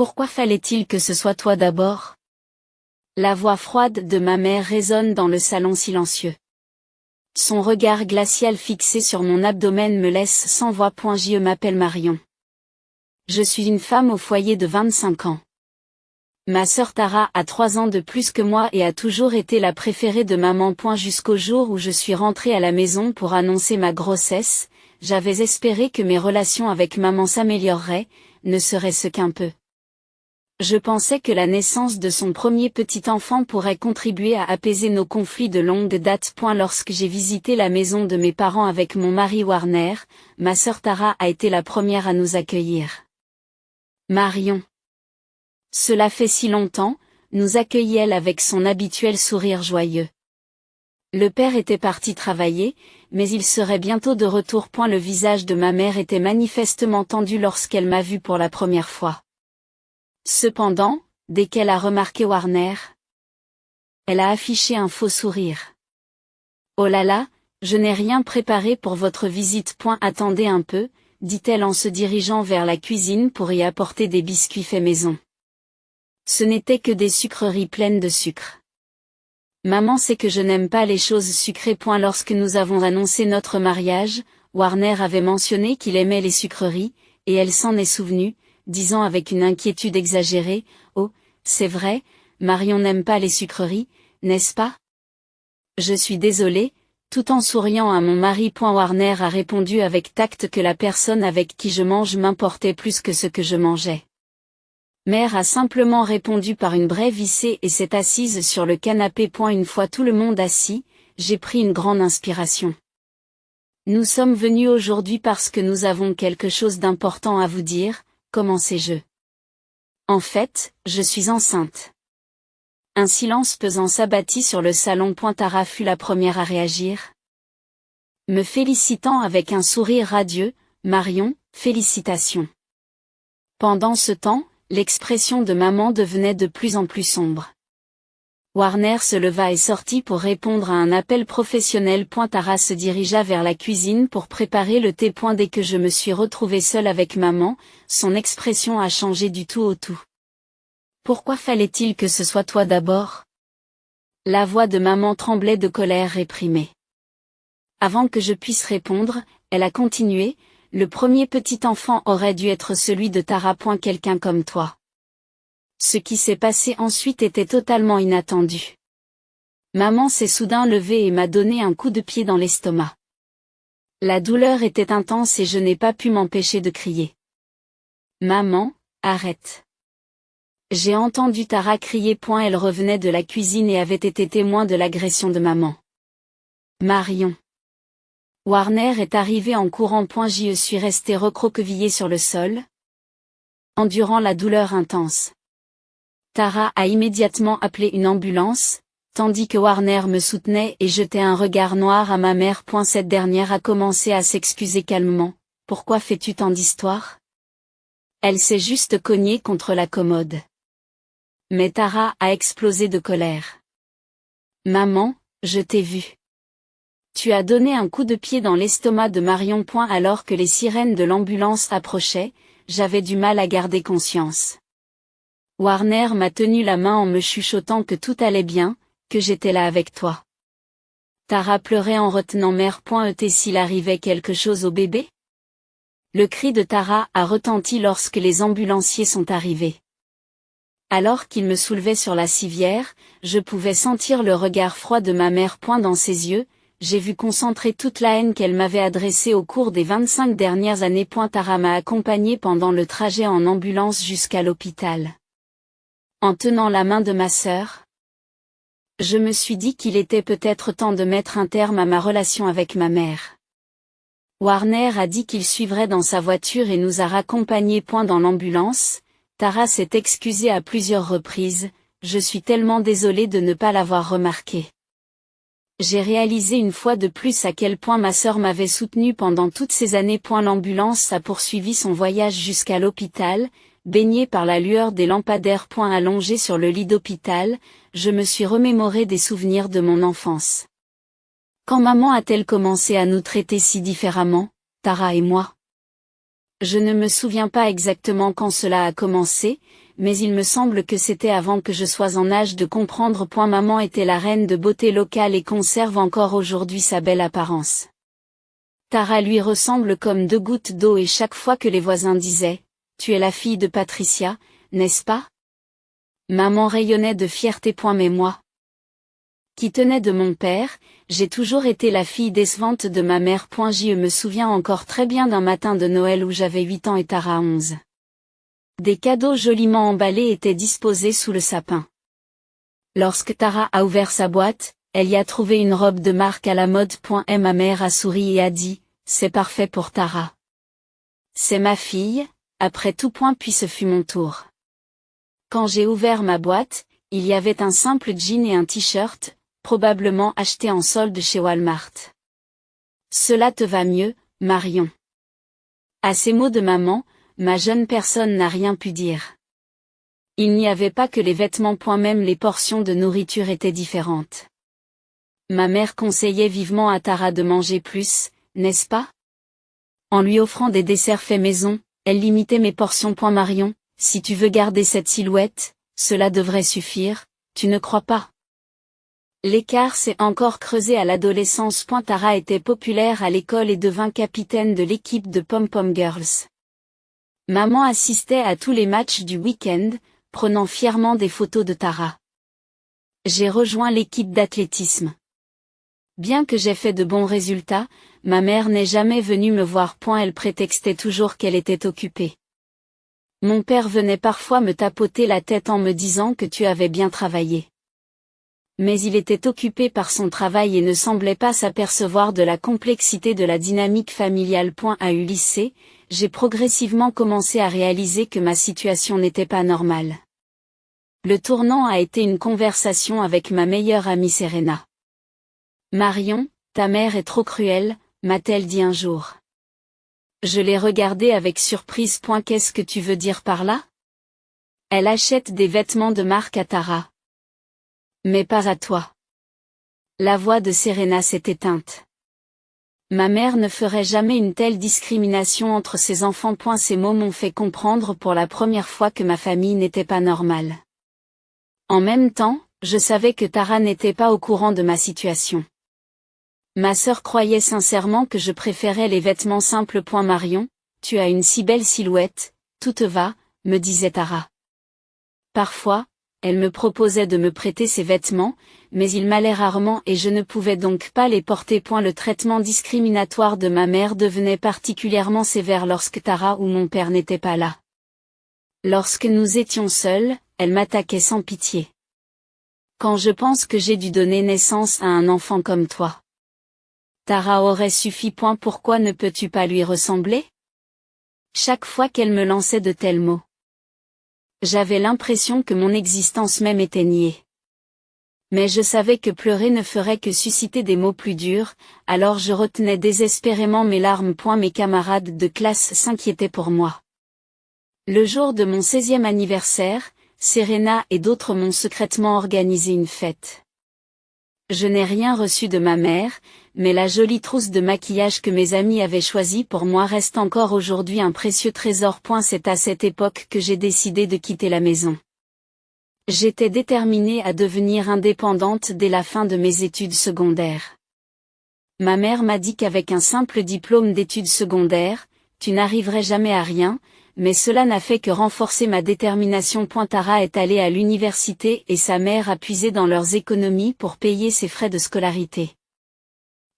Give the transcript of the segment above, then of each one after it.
Pourquoi fallait-il que ce soit toi d'abord? La voix froide de ma mère résonne dans le salon silencieux. Son regard glacial fixé sur mon abdomen me laisse sans voix. Je m'appelle Marion. Je suis une femme au foyer de 25 ans. Ma sœur Tara a 3 ans de plus que moi et a toujours été la préférée de maman. Jusqu'au jour où je suis rentrée à la maison pour annoncer ma grossesse, j'avais espéré que mes relations avec maman s'amélioreraient, ne serait-ce qu'un peu. Je pensais que la naissance de son premier petit enfant pourrait contribuer à apaiser nos conflits de longue date. Lorsque j'ai visité la maison de mes parents avec mon mari Warner, ma sœur Tara a été la première à nous accueillir. Marion. Cela fait si longtemps, nous accueillait-elle avec son habituel sourire joyeux. Le père était parti travailler, mais il serait bientôt de retour. Le visage de ma mère était manifestement tendu lorsqu'elle m'a vu pour la première fois. Cependant, dès qu'elle a remarqué Warner, elle a affiché un faux sourire. Oh là là, je n'ai rien préparé pour votre visite. Attendez un peu, dit-elle en se dirigeant vers la cuisine pour y apporter des biscuits faits maison. Ce n'était que des sucreries pleines de sucre. Maman sait que je n'aime pas les choses sucrées. Lorsque nous avons annoncé notre mariage, Warner avait mentionné qu'il aimait les sucreries, et elle s'en est souvenue, disant avec une inquiétude exagérée, « Oh, c'est vrai, Marion n'aime pas les sucreries, n'est-ce pas ?» Je suis désolée, tout en souriant à mon mari. Warner a répondu avec tact que la personne avec qui je mange m'importait plus que ce que je mangeais. Mère a simplement répondu par une brève hissée et s'est assise sur le canapé. Une fois tout le monde assis, j'ai pris une grande inspiration. Nous sommes venus aujourd'hui parce que nous avons quelque chose d'important à vous dire, commençai-je. En fait, je suis enceinte. Un silence pesant s'abattit sur le salon. Tara fut la première à réagir. Me félicitant avec un sourire radieux, Marion, félicitations. Pendant ce temps, l'expression de maman devenait de plus en plus sombre. Warner se leva et sortit pour répondre à un appel professionnel. Tara se dirigea vers la cuisine pour préparer le thé. Dès que je me suis retrouvée seule avec maman, son expression a changé du tout au tout. Pourquoi fallait-il que ce soit toi d'abord? La voix de maman tremblait de colère réprimée. Avant que je puisse répondre, elle a continué. Le premier petit enfant aurait dû être celui de Tara. Quelqu'un comme toi. Ce qui s'est passé ensuite était totalement inattendu. Maman s'est soudain levée et m'a donné un coup de pied dans l'estomac. La douleur était intense et je n'ai pas pu m'empêcher de crier. Maman, arrête. J'ai entendu Tara crier. Elle revenait de la cuisine et avait été témoin de l'agression de maman. Marion. Warner est arrivé en courant. Je suis resté recroquevillé sur le sol, endurant la douleur intense. Tara a immédiatement appelé une ambulance, tandis que Warner me soutenait et jetait un regard noir à ma mère. Cette dernière a commencé à s'excuser calmement. Pourquoi fais-tu tant d'histoires? Elle s'est juste cognée contre la commode. Mais Tara a explosé de colère. Maman, je t'ai vue. Tu as donné un coup de pied dans l'estomac de Marion. Alors que les sirènes de l'ambulance approchaient, j'avais du mal à garder conscience. Warner m'a tenu la main en me chuchotant que tout allait bien, que j'étais là avec toi. Tara pleurait en retenant mère. Et s'il arrivait quelque chose au bébé? Le cri de Tara a retenti lorsque les ambulanciers sont arrivés. Alors qu'il me soulevait sur la civière, je pouvais sentir le regard froid de ma mère. Dans ses yeux, j'ai vu concentrer toute la haine qu'elle m'avait adressée au cours des 25 dernières années. Tara m'a accompagnée pendant le trajet en ambulance jusqu'à l'hôpital. En tenant la main de ma sœur, je me suis dit qu'il était peut-être temps de mettre un terme à ma relation avec ma mère. Warner a dit qu'il suivrait dans sa voiture et nous a raccompagnés. Dans l'ambulance, Tara s'est excusée à plusieurs reprises. Je suis tellement désolée de ne pas l'avoir remarqué. J'ai réalisé une fois de plus à quel point ma sœur m'avait soutenue pendant toutes ces années. L'ambulance a poursuivi son voyage jusqu'à l'hôpital, baignée par la lueur des lampadaires. Allongée sur le lit d'hôpital, je me suis remémoré des souvenirs de mon enfance. Quand maman a-t-elle commencé à nous traiter si différemment, Tara et moi? Je ne me souviens pas exactement quand cela a commencé, mais il me semble que c'était avant que je sois en âge de comprendre. Maman était la reine de beauté locale et conserve encore aujourd'hui sa belle apparence. Tara lui ressemble comme deux gouttes d'eau et chaque fois que les voisins disaient « Tu es la fille de Patricia, n'est-ce pas ?» Maman rayonnait de fierté. Mais moi, qui tenais de mon père, j'ai toujours été la fille décevante de ma mère. Je me souviens encore très bien d'un matin de Noël où j'avais 8 ans et Tara 11. Des cadeaux joliment emballés étaient disposés sous le sapin. Lorsque Tara a ouvert sa boîte, elle y a trouvé une robe de marque à la mode. Ma mère a souri et a dit « C'est parfait pour Tara. C'est ma fille, après tout. » Puis ce fut mon tour. Quand j'ai ouvert ma boîte, il y avait un simple jean et un t-shirt, probablement acheté en solde chez Walmart. « Cela te va mieux, Marion. » À ces mots de maman, ma jeune personne n'a rien pu dire. Il n'y avait pas que les vêtements. Même les portions de nourriture étaient différentes. Ma mère conseillait vivement à Tara de manger plus, n'est-ce pas? En lui offrant des desserts faits maison, elle limitait mes portions. Marion, si tu veux garder cette silhouette, cela devrait suffire, tu ne crois pas? L'écart s'est encore creusé à l'adolescence. Tara était populaire à l'école et devint capitaine de l'équipe de Pom Pom Girls. Maman assistait à tous les matchs du week-end, prenant fièrement des photos de Tara. J'ai rejoint l'équipe d'athlétisme. Bien que j'ai fait de bons résultats, ma mère n'est jamais venue me voir. Elle prétextait toujours qu'elle était occupée. Mon père venait parfois me tapoter la tête en me disant que tu avais bien travaillé. Mais il était occupé par son travail et ne semblait pas s'apercevoir de la complexité de la dynamique familiale. À eu lycée, j'ai progressivement commencé à réaliser que ma situation n'était pas normale. Le tournant a été une conversation avec ma meilleure amie Serena. « Marion, ta mère est trop cruelle », m'a-t-elle dit un jour. Je l'ai regardée avec surprise. Qu'est-ce que tu veux dire par là? Elle achète des vêtements de marque à Tara. Mais pas à toi. La voix de Serena s'est éteinte. Ma mère ne ferait jamais une telle discrimination entre ses enfants. Ces mots m'ont fait comprendre pour la première fois que ma famille n'était pas normale. En même temps, je savais que Tara n'était pas au courant de ma situation. Ma sœur croyait sincèrement que je préférais les vêtements simples. Marion, tu as une si belle silhouette, tout te va, me disait Tara. Parfois, elle me proposait de me prêter ses vêtements, mais ils m'allaient rarement et je ne pouvais donc pas les porter. Le traitement discriminatoire de ma mère devenait particulièrement sévère lorsque Tara ou mon père n'étaient pas là. Lorsque nous étions seuls, elle m'attaquait sans pitié. Quand je pense que j'ai dû donner naissance à un enfant comme toi. Tara aurait suffi. Pourquoi ne peux-tu pas lui ressembler? Chaque fois qu'elle me lançait de tels mots, j'avais l'impression que mon existence même était niée. Mais je savais que pleurer ne ferait que susciter des mots plus durs, alors je retenais désespérément mes larmes. Mes camarades de classe s'inquiétaient pour moi. Le jour de mon 16e anniversaire, Serena et d'autres m'ont secrètement organisé une fête. Je n'ai rien reçu de ma mère, mais la jolie trousse de maquillage que mes amis avaient choisie pour moi reste encore aujourd'hui un précieux trésor. C'est à cette époque que j'ai décidé de quitter la maison. J'étais déterminée à devenir indépendante dès la fin de mes études secondaires. Ma mère m'a dit qu'avec un simple diplôme d'études secondaires, tu n'arriverais jamais à rien, mais cela n'a fait que renforcer ma détermination. Tara est allée à l'université et sa mère a puisé dans leurs économies pour payer ses frais de scolarité.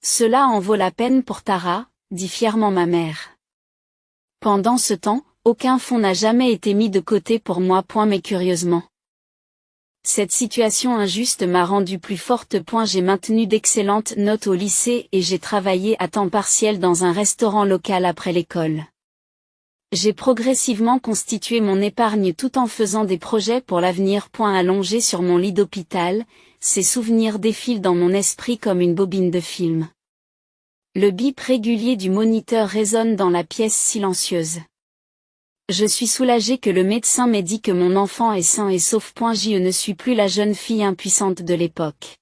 Cela en vaut la peine pour Tara, dit fièrement ma mère. Pendant ce temps, aucun fonds n'a jamais été mis de côté pour moi. Mais curieusement, cette situation injuste m'a rendue plus forte. J'ai maintenu d'excellentes notes au lycée et j'ai travaillé à temps partiel dans un restaurant local après l'école. J'ai progressivement constitué mon épargne tout en faisant des projets pour l'avenir. Allongé sur mon lit d'hôpital, ces souvenirs défilent dans mon esprit comme une bobine de film. Le bip régulier du moniteur résonne dans la pièce silencieuse. Je suis soulagée que le médecin m'ait dit que mon enfant est sain et sauf. Je ne suis plus la jeune fille impuissante de l'époque.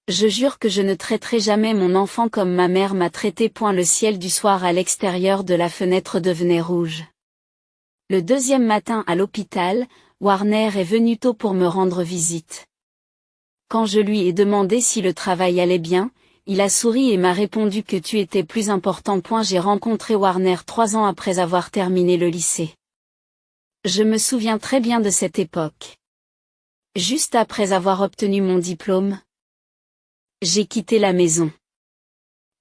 Je jure que je ne traiterai jamais mon enfant comme ma mère m'a traité. Le ciel du soir à l'extérieur de la fenêtre devenait rouge. Le deuxième matin à l'hôpital, Warner est venu tôt pour me rendre visite. Quand je lui ai demandé si le travail allait bien, il a souri et m'a répondu que tu étais plus important. J'ai rencontré Warner 3 ans après avoir terminé le lycée. Je me souviens très bien de cette époque. Juste après avoir obtenu mon diplôme, j'ai quitté la maison.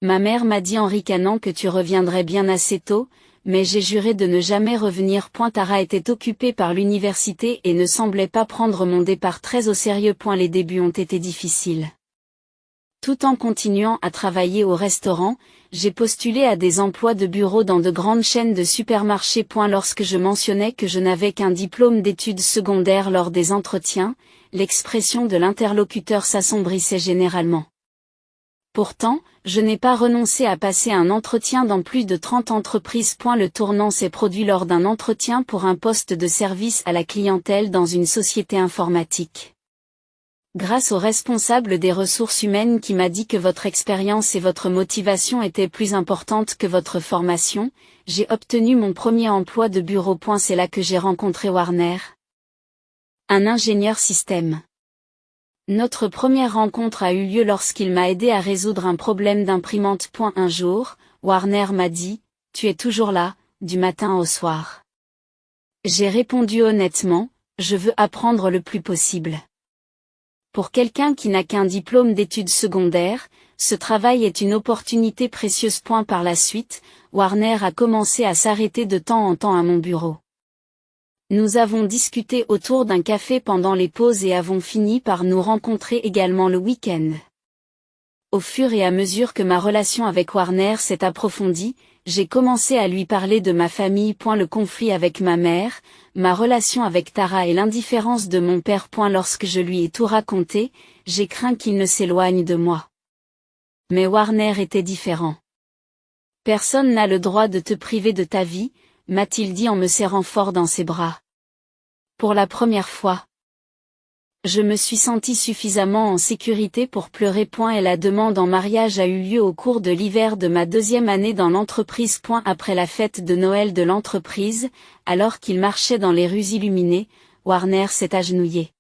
Ma mère m'a dit en ricanant que tu reviendrais bien assez tôt, mais j'ai juré de ne jamais revenir. Tara était occupée par l'université et ne semblait pas prendre mon départ très au sérieux. Les débuts ont été difficiles. Tout en continuant à travailler au restaurant, j'ai postulé à des emplois de bureau dans de grandes chaînes de supermarchés. Lorsque je mentionnais que je n'avais qu'un diplôme d'études secondaires lors des entretiens, l'expression de l'interlocuteur s'assombrissait généralement. Pourtant, je n'ai pas renoncé à passer un entretien dans plus de 30 entreprises. Le tournant s'est produit lors d'un entretien pour un poste de service à la clientèle dans une société informatique. Grâce au responsable des ressources humaines qui m'a dit que votre expérience et votre motivation étaient plus importantes que votre formation, j'ai obtenu mon premier emploi de bureau. C'est là que j'ai rencontré Warner, un ingénieur système. Notre première rencontre a eu lieu lorsqu'il m'a aidé à résoudre un problème d'imprimante. Un jour, Warner m'a dit, « Tu es toujours là, du matin au soir. » J'ai répondu honnêtement, « Je veux apprendre le plus possible. » Pour quelqu'un qui n'a qu'un diplôme d'études secondaires, ce travail est une opportunité précieuse. Par la suite, Warner a commencé à s'arrêter de temps en temps à mon bureau. Nous avons discuté autour d'un café pendant les pauses et avons fini par nous rencontrer également le week-end. Au fur et à mesure que ma relation avec Warner s'est approfondie, j'ai commencé à lui parler de ma famille. Le conflit avec ma mère, ma relation avec Tara et l'indifférence de mon père. Lorsque je lui ai tout raconté, j'ai craint qu'il ne s'éloigne de moi. Mais Warner était différent. « Personne n'a le droit de te priver de ta vie », m'a-t-il dit en me serrant fort dans ses bras. Pour la première fois, je me suis sentie suffisamment en sécurité pour pleurer. Et la demande en mariage a eu lieu au cours de l'hiver de ma deuxième année dans l'entreprise. Après la fête de Noël de l'entreprise, alors qu'il marchait dans les rues illuminées, Warner s'est agenouillé.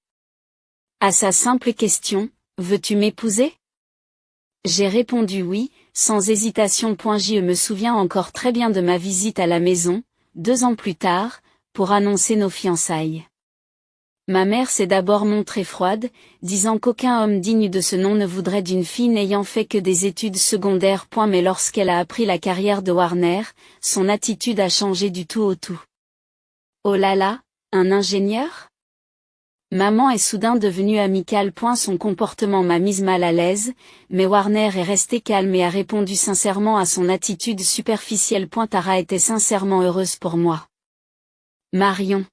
À sa simple question, « Veux-tu m'épouser ?» J'ai répondu oui, sans hésitation. Je me souviens encore très bien de ma visite à la maison, 2 ans plus tard, pour annoncer nos fiançailles. Ma mère s'est d'abord montrée froide, disant qu'aucun homme digne de ce nom ne voudrait d'une fille n'ayant fait que des études secondaires. Mais lorsqu'elle a appris la carrière de Warner, son attitude a changé du tout au tout. Oh là là, un ingénieur ? Maman est soudain devenue amicale. Son comportement m'a mise mal à l'aise, mais Warner est resté calme et a répondu sincèrement à son attitude superficielle. Tara était sincèrement heureuse pour moi. Marion.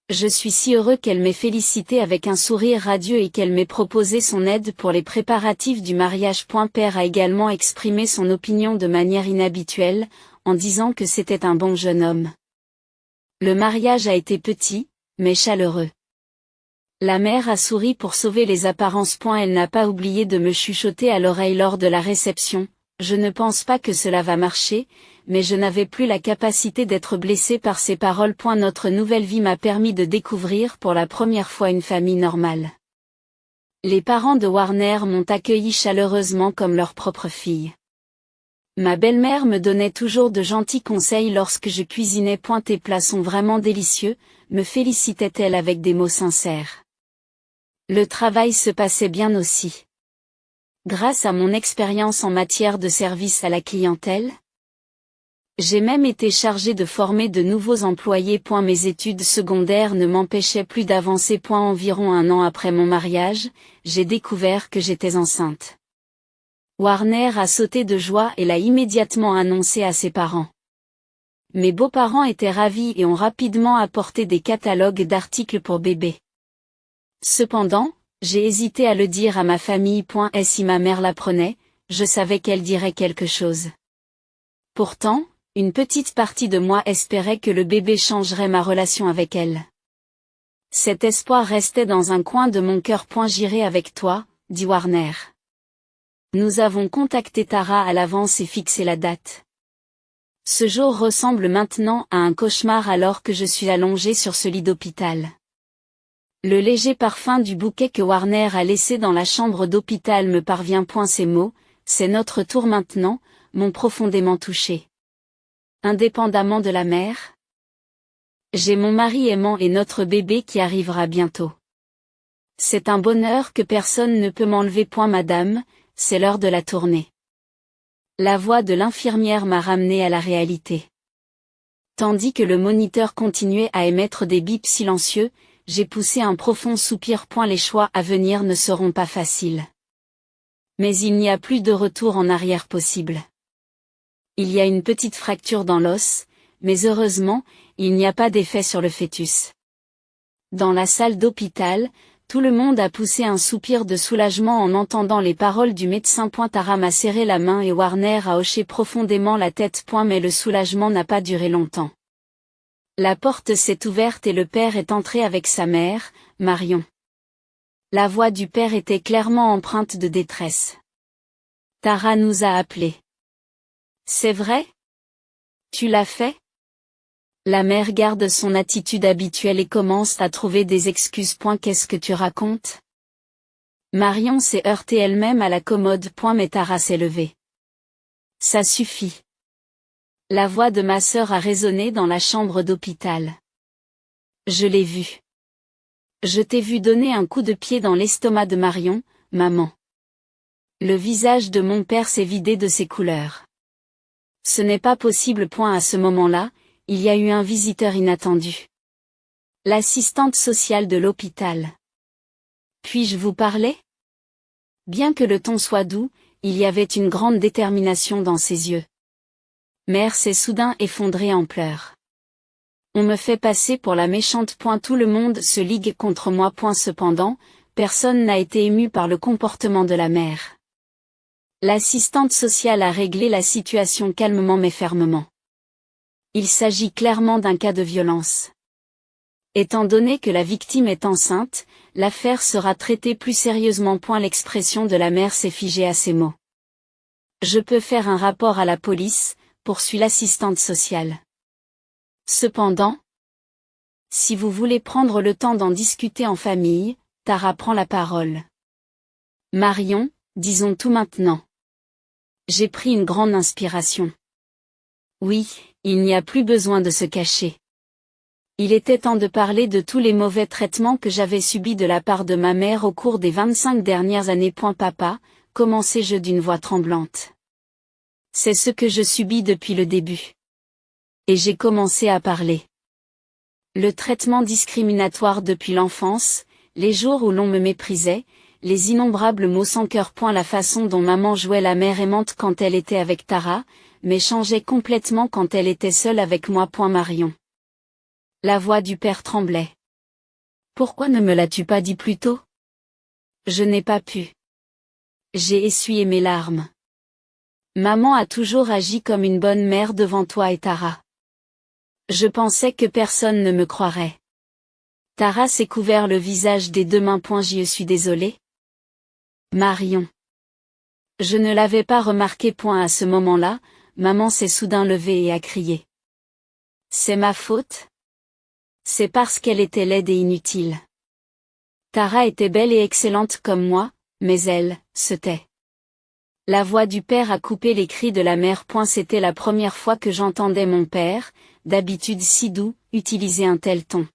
Je suis si heureux qu'elle m'ait félicité avec un sourire radieux et qu'elle m'ait proposé son aide pour les préparatifs du mariage. Père a également exprimé son opinion de manière inhabituelle, en disant que c'était un bon jeune homme. Le mariage a été petit, mais chaleureux. La mère a souri pour sauver les apparences. Elle n'a pas oublié de me chuchoter à l'oreille lors de la réception. Je ne pense pas que cela va marcher, mais je n'avais plus la capacité d'être blessée par ces paroles. Notre nouvelle vie m'a permis de découvrir pour la première fois une famille normale. Les parents de Warner m'ont accueilli chaleureusement comme leur propre fille. Ma belle-mère me donnait toujours de gentils conseils lorsque je cuisinais. Tes plats sont vraiment délicieux, me félicitait-elle avec des mots sincères. Le travail se passait bien aussi. Grâce à mon expérience en matière de service à la clientèle, j'ai même été chargée de former de nouveaux employés. Mes études secondaires ne m'empêchaient plus d'avancer. Environ 1 an après mon mariage, j'ai découvert que j'étais enceinte. Warner a sauté de joie et l'a immédiatement annoncé à ses parents. Mes beaux-parents étaient ravis et ont rapidement apporté des catalogues d'articles pour bébé. Cependant, j'ai hésité à le dire à ma famille. Et si ma mère l'apprenait, je savais qu'elle dirait quelque chose. Pourtant, une petite partie de moi espérait que le bébé changerait ma relation avec elle. Cet espoir restait dans un coin de mon cœur. J'irai avec toi, dit Warner. Nous avons contacté Tara à l'avance et fixé la date. Ce jour ressemble maintenant à un cauchemar alors que je suis allongée sur ce lit d'hôpital. Le léger parfum du bouquet que Warner a laissé dans la chambre d'hôpital me parvient point ces mots, c'est notre tour maintenant, m'ont profondément touchée. Indépendamment de la mère, j'ai mon mari aimant et notre bébé qui arrivera bientôt. C'est un bonheur que personne ne peut m'enlever point madame, c'est l'heure de la tournée. La voix de l'infirmière m'a ramené à la réalité. Tandis que le moniteur continuait à émettre des bips silencieux, j'ai poussé un profond soupir. Les choix à venir ne seront pas faciles. Mais il n'y a plus de retour en arrière possible. Il y a une petite fracture dans l'os, mais heureusement, il n'y a pas d'effet sur le fœtus. Dans la salle d'hôpital, tout le monde a poussé un soupir de soulagement en entendant les paroles du médecin. Tara m'a serré la main et Warner a hoché profondément la tête. Mais le soulagement n'a pas duré longtemps. La porte s'est ouverte et le père est entré avec sa mère, Marion. La voix du père était clairement empreinte de détresse. Tara nous a appelés. C'est vrai? Tu l'as fait? La mère garde son attitude habituelle et commence à trouver des excuses. Qu'est-ce que tu racontes? Marion s'est heurtée elle-même à la commode. Mais Tara s'est levée. Ça suffit. La voix de ma sœur a résonné dans la chambre d'hôpital. Je l'ai vu. Je t'ai vu donner un coup de pied dans l'estomac de Marion, maman. Le visage de mon père s'est vidé de ses couleurs. Ce n'est pas possible. À ce moment-là, il y a eu un visiteur inattendu. L'assistante sociale de l'hôpital. Puis-je vous parler? Bien que le ton soit doux, il y avait une grande détermination dans ses yeux. Mère s'est soudain effondrée en pleurs. On me fait passer pour la méchante. Tout le monde se ligue contre moi. Cependant, personne n'a été ému par le comportement de la mère. L'assistante sociale a réglé la situation calmement mais fermement. Il s'agit clairement d'un cas de violence. Étant donné que la victime est enceinte, l'affaire sera traitée plus sérieusement. L'expression de la mère s'est figée à ces mots. Je peux faire un rapport à la police, poursuit l'assistante sociale. Cependant, si vous voulez prendre le temps d'en discuter en famille, Tara prend la parole. Marion, disons tout maintenant. J'ai pris une grande inspiration. Oui, il n'y a plus besoin de se cacher. Il était temps de parler de tous les mauvais traitements que j'avais subis de la part de ma mère au cours des 25 dernières années. Papa, commençai-je d'une voix tremblante. C'est ce que je subis depuis le début. Et j'ai commencé à parler. Le traitement discriminatoire depuis l'enfance, les jours où l'on me méprisait, les innombrables mots sans cœur. La façon dont maman jouait la mère aimante quand elle était avec Tara, mais changeait complètement quand elle était seule avec moi. Marion. La voix du père tremblait. Pourquoi ne me l'as-tu pas dit plus tôt? Je n'ai pas pu. J'ai essuyé mes larmes. Maman a toujours agi comme une bonne mère devant toi et Tara. Je pensais que personne ne me croirait. Tara s'est couvert le visage des deux mains. Je suis désolée. Marion. Je ne l'avais pas remarqué. À ce moment-là, maman s'est soudain levée et a crié. C'est ma faute? C'est parce qu'elle était laide et inutile. Tara était belle et excellente comme moi, mais elle se tait. La voix du père a coupé les cris de la mère. C'était la première fois que j'entendais mon père, d'habitude si doux, utiliser un tel ton.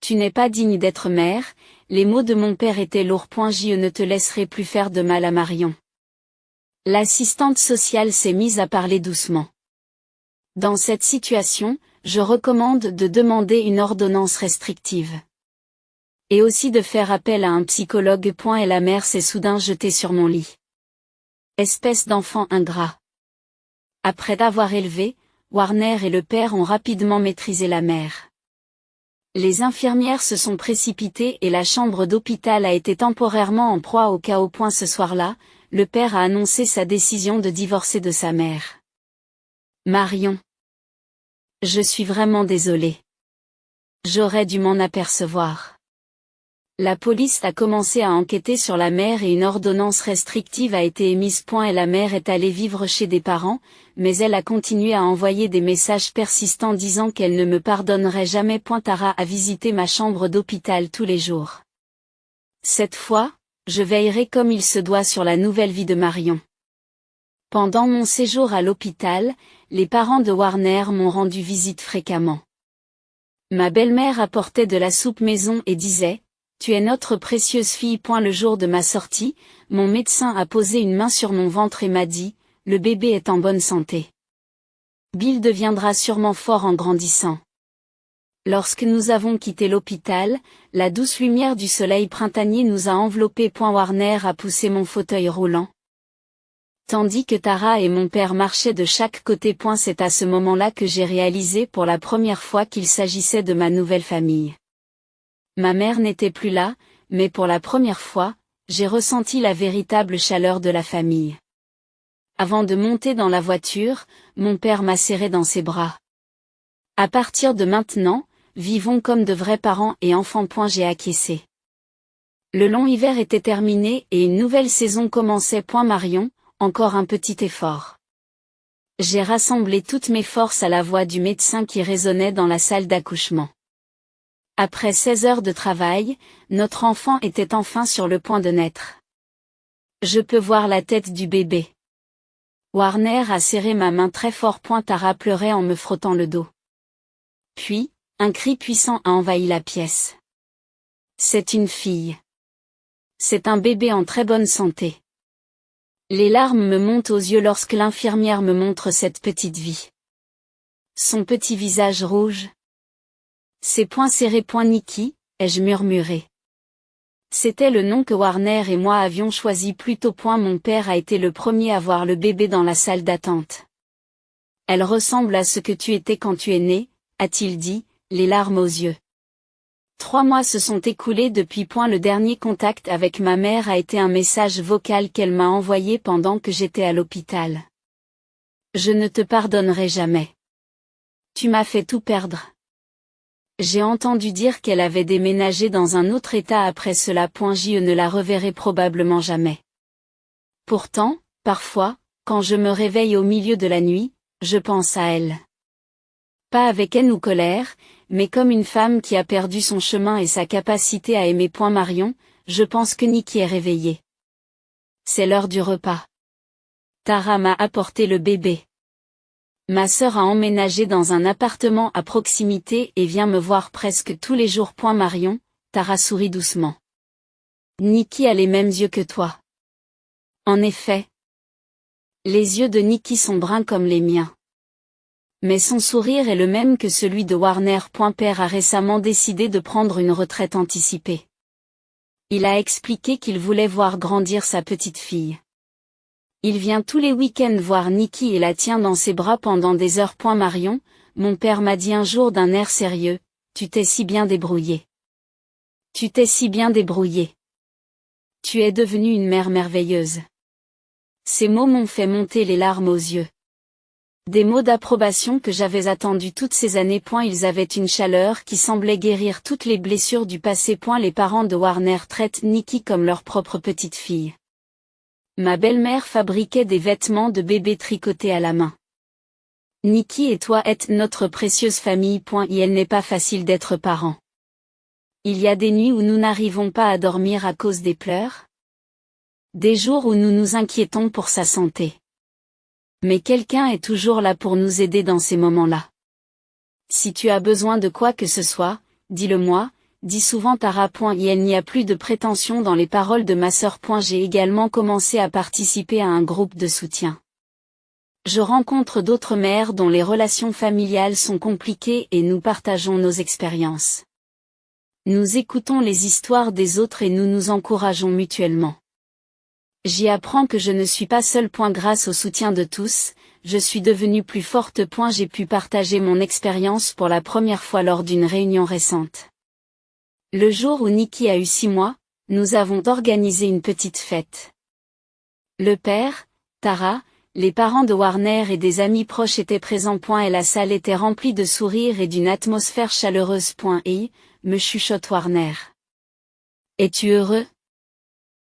Tu n'es pas digne d'être mère, les mots de mon père étaient lourds. Je ne te laisserai plus faire de mal à Marion. L'assistante sociale s'est mise à parler doucement. Dans cette situation, je recommande de demander une ordonnance restrictive. Et aussi de faire appel à un psychologue. Et la mère s'est soudain jetée sur mon lit. Espèce d'enfant ingrat. Après d'avoir élevé, Warner et le père ont rapidement maîtrisé la mère. Les infirmières se sont précipitées et la chambre d'hôpital a été temporairement en proie au chaos. Ce soir-là, le père a annoncé sa décision de divorcer de sa mère. Marion. Je suis vraiment désolée. J'aurais dû m'en apercevoir. La police a commencé à enquêter sur la mère et une ordonnance restrictive a été émise. Et la mère est allée vivre chez des parents, mais elle a continué à envoyer des messages persistants disant qu'elle ne me pardonnerait jamais. Tara a visité ma chambre d'hôpital tous les jours. Cette fois, je veillerai comme il se doit sur la nouvelle vie de Marion. Pendant mon séjour à l'hôpital, les parents de Warner m'ont rendu visite fréquemment. Ma belle-mère apportait de la soupe maison et disait: tu es notre précieuse fille. Le jour de ma sortie, mon médecin a posé une main sur mon ventre et m'a dit: le bébé est en bonne santé. Bill deviendra sûrement fort en grandissant. Lorsque nous avons quitté l'hôpital, la douce lumière du soleil printanier nous a enveloppés. Warner a poussé mon fauteuil roulant, tandis que Tara et mon père marchaient de chaque côté. C'est à ce moment-là que j'ai réalisé pour la première fois qu'il s'agissait de ma nouvelle famille. Ma mère n'était plus là, mais pour la première fois, j'ai ressenti la véritable chaleur de la famille. Avant de monter dans la voiture, mon père m'a serré dans ses bras. À partir de maintenant, vivons comme de vrais parents et enfants. J'ai acquiescé. Le long hiver était terminé et une nouvelle saison commençait. Marion, encore un petit effort. J'ai rassemblé toutes mes forces à la voix du médecin qui résonnait dans la salle d'accouchement. Après 16 heures de travail, notre enfant était enfin sur le point de naître. Je peux voir la tête du bébé. Warner a serré ma main très fort. Tara pleurait en me frottant le dos. Puis, un cri puissant a envahi la pièce. C'est une fille. C'est un bébé en très bonne santé. Les larmes me montent aux yeux lorsque l'infirmière me montre cette petite vie. Son petit visage rouge. Ses poings serrés. Nikki, ai-je murmuré. C'était le nom que Warner et moi avions choisi plus tôt. Mon père a été le premier à voir le bébé dans la salle d'attente. Elle ressemble à ce que tu étais quand tu es né, a-t-il dit, les larmes aux yeux. 3 mois se sont écoulés depuis. Le dernier contact avec ma mère a été un message vocal qu'elle m'a envoyé pendant que j'étais à l'hôpital. Je ne te pardonnerai jamais. Tu m'as fait tout perdre. J'ai entendu dire qu'elle avait déménagé dans un autre état après cela. Je ne la reverrai probablement jamais. Pourtant, parfois, quand je me réveille au milieu de la nuit, je pense à elle. Pas avec haine ou colère, mais comme une femme qui a perdu son chemin et sa capacité à aimer. Marion, je pense que Nikki est réveillée. C'est l'heure du repas. Tara m'a apporté le bébé. Ma sœur a emménagé dans un appartement à proximité et vient me voir presque tous les jours. Marion, Tara sourit doucement. Nikki a les mêmes yeux que toi. En effet. Les yeux de Nikki sont bruns comme les miens. Mais son sourire est le même que celui de Warner. Père a récemment décidé de prendre une retraite anticipée. Il a expliqué qu'il voulait voir grandir sa petite fille. Il vient tous les week-ends voir Nikki et la tient dans ses bras pendant des heures. Marion, mon père m'a dit un jour d'un air sérieux, tu t'es si bien débrouillée. Tu t'es si bien débrouillée. Tu es devenue une mère merveilleuse. Ces mots m'ont fait monter les larmes aux yeux. Des mots d'approbation que j'avais attendus toutes ces années. Ils avaient une chaleur qui semblait guérir toutes les blessures du passé. Les parents de Warner traitent Nikki comme leur propre petite fille. Ma belle-mère fabriquait des vêtements de bébé tricotés à la main. Nikki et toi êtes notre précieuse famille. Et elle n'est pas facile d'être parent. Il y a des nuits où nous n'arrivons pas à dormir à cause des pleurs. Des jours où nous nous inquiétons pour sa santé. Mais quelqu'un est toujours là pour nous aider dans ces moments-là. Si tu as besoin de quoi que ce soit, dis-le-moi, dit souvent Tara. Et elle n'y a plus de prétention dans les paroles de ma sœur. J'ai également commencé à participer à un groupe de soutien. Je rencontre d'autres mères dont les relations familiales sont compliquées et nous partageons nos expériences. Nous écoutons les histoires des autres et nous nous encourageons mutuellement. J'y apprends que je ne suis pas seule. Grâce au soutien de tous, je suis devenue plus forte. J'ai pu partager mon expérience pour la première fois lors d'une réunion récente. Le jour où Nikki a eu 6 mois, nous avons organisé une petite fête. Le père, Tara, les parents de Warner et des amis proches étaient présents. Et la salle était remplie de sourires et d'une atmosphère chaleureuse. Et, me chuchote Warner. Es-tu heureux?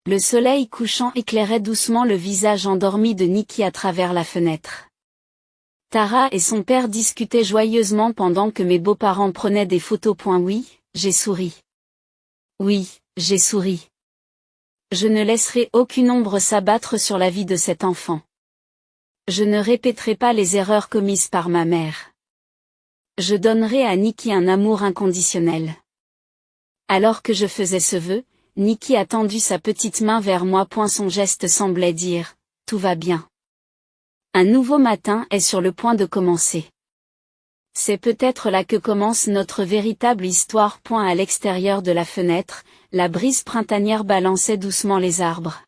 Le soleil couchant éclairait doucement le visage endormi de Nikki à travers la fenêtre. Tara et son père discutaient joyeusement pendant que mes beaux-parents prenaient des photos. Oui, j'ai souri. Oui, j'ai souri. Je ne laisserai aucune ombre s'abattre sur la vie de cet enfant. Je ne répéterai pas les erreurs commises par ma mère. Je donnerai à Nikki un amour inconditionnel. Alors que je faisais ce vœu, Nikki a tendu sa petite main vers moi. Son geste semblait dire « Tout va bien ». Un nouveau matin est sur le point de commencer. C'est peut-être là que commence notre véritable histoire. À l'extérieur de la fenêtre, la brise printanière balançait doucement les arbres.